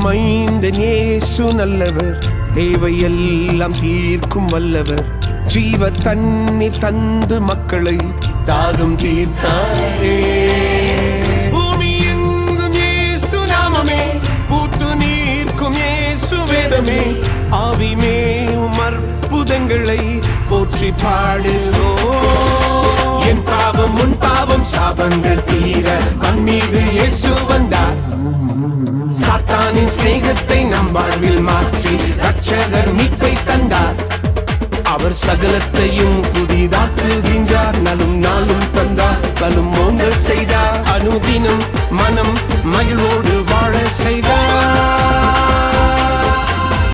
மைந்தன் இயேசு நல்லவர், தேவையெல்லாம் தீர்க்கும் வல்லவர். ஜீவ தண்ணீர் தந்து மக்களை தாகம் தீர்த்தாரே. பூமி எங்கும் இயேசு நாமமே, பூத்து நீர்க்கும் இயேசு வேதமே. ஆவிமேவும் அற்புதங்களை போற்றி பாடுவோம். என் பாவம் உன் பாவம் சாபங்கள் தீர மண் மீது இயேசு வந்தார். சாத்தானின் சிநேகத்தை நம் வாழ்வில் மாற்றி ரட்சகர் மீட்பை தந்தார். அவர் சகலத்தையும் புதிதாக்குகின்றார், நலும் நாளும் தந்தார், பலும் ஓங்க செய்தார். அனுதினம் மனம் மகிழ்வோடு